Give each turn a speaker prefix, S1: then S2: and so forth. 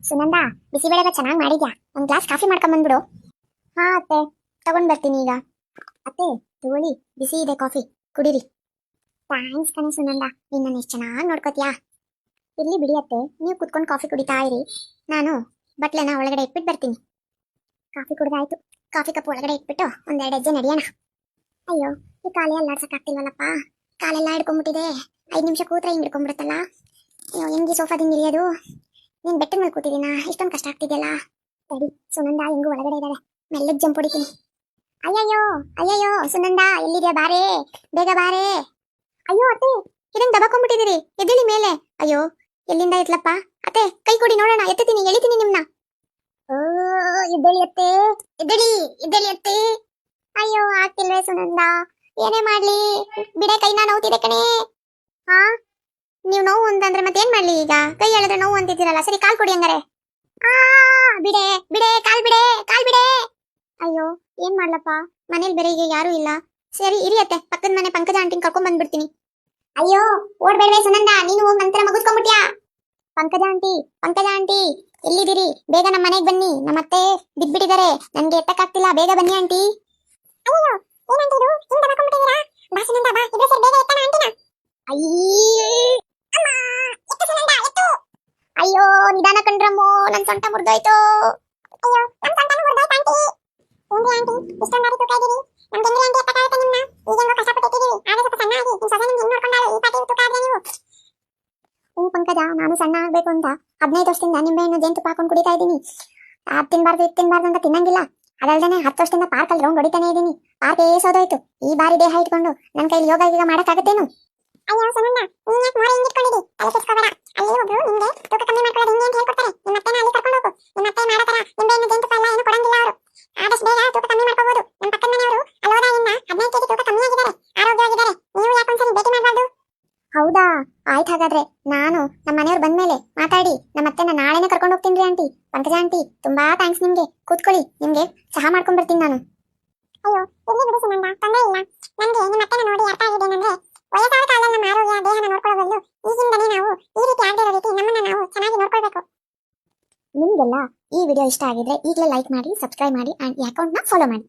S1: ಸುನಂದ, ಬಿಸಿಬೇಳೆ ಚೆನ್ನಾಗಿ ಮಾಡಿದ್ಯಾ? ಒಂದ್ ಗ್ಲಾಸ್ ಕಾಫಿ ಮಾಡ್ಕೊಂಡ್ ಬಂದ್ಬಿಡು. ಹಾ ಅತ್ತೆ, ತಗೊಂಡ್ ಬರ್ತೀನಿ ಈಗ. ಅತ್ತೆ, ತಗೊಳ್ಳಿ, ಬಿಸಿ ಇದೆ ಕಾಫಿ, ಕುಡೀರಿ. ಥ್ಯಾಂಕ್ಸ್ ಕಣೆ ಸುನಂದ, ನೀನ್ ನನ್ನ ಎಷ್ಟು ಚೆನ್ನಾಗಿ ನೋಡ್ಕೋತೀಯಾ. ಇರ್ಲಿ ಬಿಡಿ ಅತ್ತೆ, ನೀವು ಕುತ್ಕೊಂಡು ಕಾಫಿ ಕುಡಿತಾ ಇರಿ, ನಾನು ಬಟ್ಲೆನ ಒಳಗಡೆ ಇಟ್ಬಿಟ್ಟು ಬರ್ತೀನಿ. ಕಾಫಿ ಕುಡ್ದಾಯ್ತು, ಕಾಫಿ ಕಪ್ ಒಳಗಡೆ ಇಟ್ಬಿಟ್ಟು ಒಂದೆರಡು ಹೆಜ್ಜೆ ನಡೆಯೋಣ. ಅಯ್ಯೋ, ಈ ಕಾಲೇ ಅಲ್ಲಾಡ್ಸಕ್ಕಾಗ್ತಿಲ್ವಲ್ಲಪ್ಪ, ಕಾಲೆಲ್ಲ ಹಿಡ್ಕೊಂಡ್ಬಿಟ್ಟಿದೆ. 5 ನಿಮಿಷ ಕೂತ್ರೆ ಹಿಂಗ್ ಹಿಡ್ಕೊಂಡ್ಬಿಡುತ್ತಲ್ಲ. ಅಯ್ಯೋ, ಹೆಂಗಿ ಸೋಫಾದಿಂದ ಇಳಿಯೋದು? ನೀನ್ ಬೆಟ್ಟದ ಮೇಲೆ ಕೂತಿದ್ದೀನಾ? ಇಷ್ಟೊಂದು ಕಷ್ಟ ಆಗ್ತಿದೆಯಲ್ಲ. ಸರಿ, ಸುನಂದ ಹೆಂಗು ಒಳಗಡೆ ಇದ್ದಾಳೆ, ಮೆಲ್ಲಗ್ ಜಂಪ್ ಹೊಡಿತೀನಿ. ಅಯ್ಯಯ್ಯೋ ಅಯ್ಯಯ್ಯೋ, ಸುನಂದ ಎಲ್ಲಿದ್ಯಾ? ಬಾರೇ, ಬೇಗ ಬಾರೇ. ಅಯ್ಯೋ ಅತ್ತೆ, ಇದನ್ನ ದಬಕೊಂಡ್ಬಿಟ್ಟಿದ್ದೀರಿ, ಎದ್ದೇಳಿ ಮೇಲೆ. ಅಯ್ಯೋ, ಎಲ್ಲಿಂದ ಎತ್ಲಪ್ಪ? ಅತ್ತೆ, ಕೈ ಕೊಡಿ ನೋಡೋಣ, ಎತ್ತೀನಿ, ಎಳಿತೀನಿ ನಿಮ್ನ. ಓ, ಎದ್ದೇಳಿ ಅತ್ತೆ, ಎದ್ದೇಳಿ, ಎದ್ದೇಳಿ ಅತ್ತೆ. ಅಯ್ಯೋ, ಆಗ್ತಿಲ್ವೇ ಸುನಂದ, ಏನೇ ಮಾಡ್ಲಿ? ಬಿಡೆ, ಕೈನ ನೋವ್ತಿದೆ ಕಣೆ. ಹಾ, ನೀವು ನೋವು ಅಂತಂದ್ರೆ ಮತ್ತೇನ್ ಮಾಡ್ಲಿ ಈಗ? ಕೈ ಎಳೆದ್ರೆ ನೋವು ಅಂತಿದ್ದೀರಲ್ಲ, ಸರಿ ಕಾಲ್ ಕೊಡಿ ಹಂಗಾರೆ. ಆ, ಬಿಡೆ ಬಿಡೆ, ಕಾಲ್ ಬಿಡೆ, ಕಾಲ್ ಬಿಡೆ. ಅಯ್ಯೋ, ಏನ್ ಮಾಡ್ಲಪ್ಪ, ಮನೇಲಿ ಬೇರೆ ಈಗ ಯಾರು ಇಲ್ಲ. ಸರಿ ಇರಿಯತ್ತೆ, ಪಕ್ಕದ ಮನೆ ಪಂಕಜ ಆಂಟಿನ ಕರ್ಕೊಂಡ್ ಬಂದ್ಬಿಡ್ತೀನಿ. ಅಯ್ಯೋ, ಓಡ್ಬೇಡ್ವೆ ಸುನಂದ, ನೀನು ನಂತರ ಮಗುಸ್ಕೊಂಡ್ಬಿಟ್ಯಾ. ಪಂಕಜ ಆಂಟಿ, ಪಂಕಜ ಆಂಟಿ, ಎಲ್ಲಿದ್ದೀರಿ? ಬೇಗ ನಮ್ಮ ಮನೆಗೆ ಬನ್ನಿ, ನಮ್ಮ ಅತ್ತೆ ಬಿದ್ಬಿಟ್ಟಿದ್ದಾರೆ, ನನ್ಗೆ ಎತ್ತಕ್ಕಾಗ್ತಿಲ್ಲ, ಬೇಗ ಬನ್ನಿ ಆಂಟಿ. ಅಯ್ಯೋ, ಏನಂತ ಇದು ಹಿಂದೆ ಹಾಕೊಂಡ್ಬಿಟ್ಟಿದ್ದೀರಾ? ಬಾ ಸುನಂದ, ಬಾ, ಇಬ್ರು ಸೇರಿ ಬೇಗ ಎತ್ತನ ಆಂಟಿನ. ಅಮ್ಮ, ಎತ್ತು ಸುನಂದ, ಎತ್ತು. ಅಯ್ಯೋ, ನಿಧಾನ ಕಣ್ರಮ್ಮೋ, ನನ್ ಸೊಂಟ ಮುರಿದೋಯ್ತು. ಅಯ್ಯೋ, ನಮ್ ಸೊಂಟನೂ ಮುರಿದೋಯ್ತು ಆಂಟಿ. ಏನ್ರಿ ಆಂಟಿ, ಇಷ್ಟೊಂದು ಬಾರಿ ತೂಕ ಇದ್ದೀರಿ? ನಮ್ಗೆ ಹೆಂಗ್ರಿ ಆಂಟಿ ಎತ್ತಕ್ಕಾಗುತ್ತೆ ನಿಮ್ನ? ಈಗೆಂಗೋ ಕಷ್ಟಪಟ್ಟು ಎತ್ತಿದ್ದೀರಿ, ಆಗ ಸ್ವಲ್ಪ ಸಣ್ಣ ಆಗಿ ನಿಮ್ ಸೊಸೆ ನಿಮ್ಗೆ ಹೆಂಗ್ ನೋಡ್ಕೊಂಡಾಳೆ, ಈ ಪಾಟಿ ತೂಕ ಆದ್ರೆ ನೀವು. ಪಂಕಜ, ನಾನು ಸಣ್ಣ ಆಗ್ಬೇಕು ಅಂತ 15 ವರ್ಷದಿಂದ ನಿಂಬೆಹಣ್ಣು ಜೇನುತುಪ್ಪ ಹಾಕೊಂಡು ಕುಡಿತಾ ಇದ್ದೀನಿ. ಅದ್ ತಿನ್ಬಾರ್ದು ಇದು ತಿನ್ಬಾರ್ದು ಅಂತ ತಿನ್ನಂಗಿಲ್ಲ. ಅದಲ್ದೇನೆ 10 ವರ್ಷದಿಂದ ಪಾರ್ಕಲ್ಲಿ ರೌಂಡ್ ಹೊಡಿತಾನೆ ಇದ್ದೀನಿ. ಪಾರ್ಕ್ ಏಸೋದೋಯ್ತು, ಈ ಬಾರಿ ದೇಹ ಇಟ್ಕೊಂಡು ನನ್ನ ಕೈಲಿ ಯೋಗ ಈಗ ಮಾಡಕ್ಕಾಗತ್ತೇನು? ಅಯ್ಯೋ ಸುನಂದ, ನೀನ್ ಯಾಕೆ ಮೋರೆ ಹಿಂಗಿಟ್ಕೊಂಡಿದಿ? ತಲೆ ಕೆಡ್ಸ್ಕೊಬೇಡ. ಅಲ್ಲಿ ಒಬ್ರು ನಿಮ್ಗೆ ತೂಕ ಕಮ್ಮಿ ಮಾಡ್ಕೊಳ್ಳೋದು ಹಿಂಗೆ ಅಂತ ಹೇಳ್ಕೊಡ್ತಾರೆ. ನಿಮ್ಮ ಅತ್ತೆನ ಅಲ್ಲಿ ಕರ್ಕೊಂಡು ಹೋಗು. ನಿಮ್ಮ ಅತ್ತೆ ಮಾಡೋ ತರ ನಿಂಬೆಹಣ್ಣು ಜೇನುತುಪ್ಪ ಎಲ್ಲ ಏನು ಕೊಡಂಗಿಲ್ಲ ಅವರು. ಆದಷ್ಟು ಬೇಗ ತೂಕ ಕಮ್ಮಿ ಮಾಡ್ಕೋಬಹುದು. ನಮ್ಮ ಪಕ್ಕದ ಮನೆಯವರು ಅಲ್ಲೋದಾಗಿಂದ 15 ಕೆಜಿ ತೂಕ ಕಮ್ಮಿ ಆಗಿದ್ದಾರೆ, ಆರೋಗ್ಯವಾಗಿದ್ದಾರೆ. ನೀವು ಯಾಕೊಂದ್ಸರಿ ಭೇಟಿ ಮಾಡಬಾರ್ದು? ಹೌದಾ, ಆಯ್ತು. ಹಾಗಾದ್ರೆ ನಾನು ನಮ್ಮ ಮನೆಯವ್ರು ಬಂದ್ಮೇಲೆ ಮಾತಾಡಿ ನಮ್ಮ ಅತ್ತೆನ ನಾಳೆನೆ ಕರ್ಕೊಂಡು ಹೋಗ್ತೀನಿ ಆಂಟಿ. ಪಂಕಜ ಆಂಟಿ, ತುಂಬಾ ಥ್ಯಾಂಕ್ಸ್ ನಿಮ್ಗೆ. ಕೂತ್ಕೊಳ್ಳಿ, ನಿಮ್ಗೆ ಚಹಾ ಮಾಡ್ಕೊಂಡ್ ಬರ್ತೀನಿ ನಾನು. ಅಯ್ಯೋ, ಇರ್ಲಿ ಬಿಡು ಸುನಂದ, ತೊಂದರೆ ಇಲ್ಲ. ನನ್ಗೆ ನಿಮ್ಮ ಅತ್ತೆನ ನೋಡಿ ಅರ್ಥ ಆಗಿದ್ದೇನೆಂದ್ರೆ, ವಯಸ್ಸಾದ ಕಾಲದಲ್ಲಿ ನಮ್ಮ ಆರೋಗ್ಯ ದೇಹನ ನೋಡ್ಕೊಳ್ಳೋ ಬದಲು ಈಗಿಂದನೇ ನಾವು ಈ ರೀತಿ ಆಗದಿರೋ ರೀತಿ ನಮ್ಮನ್ನ ನಾವು ಚೆನ್ನಾಗಿ ನೋಡ್ಕೊಳ್ಬೇಕು. ನಿಮ್ಗೆಲ್ಲ ಈ ವಿಡಿಯೋ ಇಷ್ಟ ಆಗಿದ್ರೆ ಈಗಲೇ ಲೈಕ್ ಮಾಡಿ, ಸಬ್ಸ್ಕ್ರೈಬ್ ಮಾಡಿ ಅಂಡ್ ಈ ಅಕೌಂಟ್ನ ಫಾಲೋ ಮಾಡಿ.